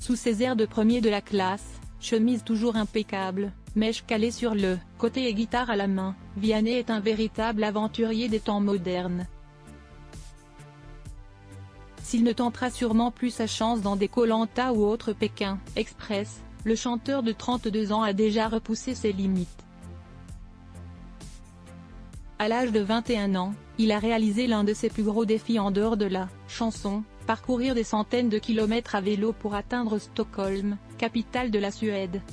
Sous ses airs de premier de la classe, chemise toujours impeccable, mèche calée sur le côté et guitare à la main, Vianney est un véritable aventurier des temps modernes. S'il ne tentera sûrement plus sa chance dans des Koh-Lanta ou autres Pékin Express, le chanteur de 32 ans a déjà repoussé ses limites. À l'âge de 21 ans, il a réalisé l'un de ses plus gros défis en dehors de la chanson, parcourir des centaines de kilomètres à vélo pour atteindre Stockholm, capitale de la Suède.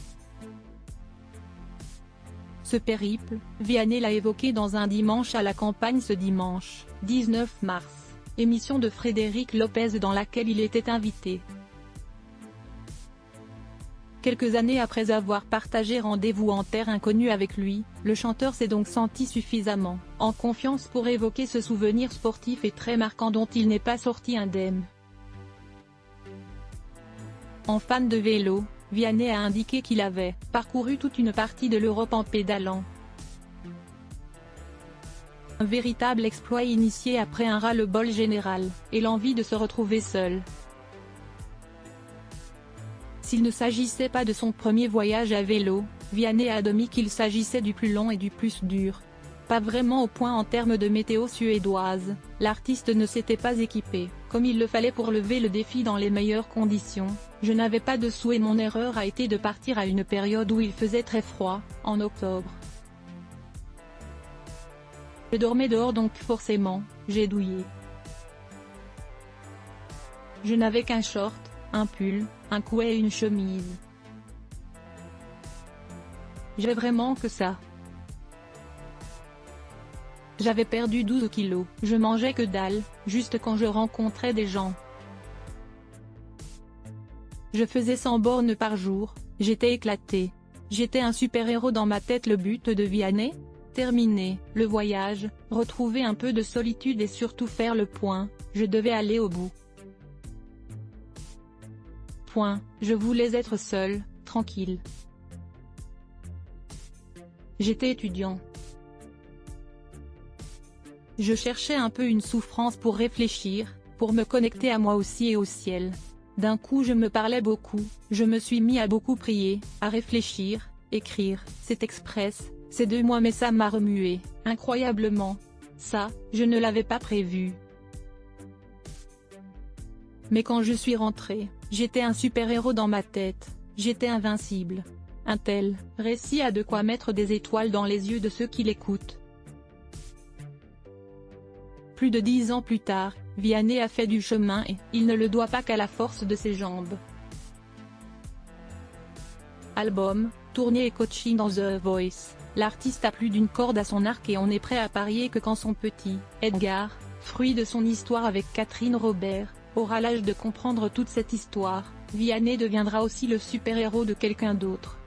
Ce périple, Vianney l'a évoqué dans un dimanche à la campagne ce dimanche, 19 mars, émission de Frédéric Lopez dans laquelle il était invité. Quelques années après avoir partagé rendez-vous en terre inconnue avec lui, le chanteur s'est donc senti suffisamment en confiance pour évoquer ce souvenir sportif et très marquant dont il n'est pas sorti indemne. En fan de vélo, Vianney a indiqué qu'il avait parcouru toute une partie de l'Europe en pédalant. Un véritable exploit initié après un ras-le-bol général, et l'envie de se retrouver seul. S'il ne s'agissait pas de son premier voyage à vélo, Vianney a admis qu'il s'agissait du plus long et du plus dur. Pas vraiment au point en termes de météo suédoise, l'artiste ne s'était pas équipé comme il le fallait pour lever le défi dans les meilleures conditions. Je n'avais pas de sous et mon erreur a été de partir à une période où il faisait très froid, en octobre. Je dormais dehors donc forcément, j'ai douillé. Je n'avais qu'un short, un pull, un couet et une chemise. J'ai vraiment que ça. J'avais perdu 12 kilos, je mangeais que dalle, juste quand je rencontrais des gens. Je faisais 100 bornes par jour, j'étais éclaté. J'étais un super-héros dans ma tête. Le but de Vianney ? Terminer le voyage, retrouver un peu de solitude et surtout faire le point, je devais aller au bout. Point, je voulais être seul, tranquille. J'étais étudiant. Je cherchais un peu une souffrance pour réfléchir, pour me connecter à moi aussi et au ciel. D'un coup je me parlais beaucoup, je me suis mis à beaucoup prier, à réfléchir, écrire. C'est express, c'est de moi mais ça m'a remué, incroyablement. Ça, je ne l'avais pas prévu. Mais quand je suis rentré, j'étais un super-héros dans ma tête, j'étais invincible. Un tel récit a de quoi mettre des étoiles dans les yeux de ceux qui l'écoutent. Plus de 10 ans plus tard, Vianney a fait du chemin et il ne le doit pas qu'à la force de ses jambes. Album, tournée et coaching dans The Voice, l'artiste a plus d'une corde à son arc et on est prêt à parier que quand son petit Edgar, fruit de son histoire avec Catherine Robert, aura l'âge de comprendre toute cette histoire, Vianney deviendra aussi le super-héros de quelqu'un d'autre.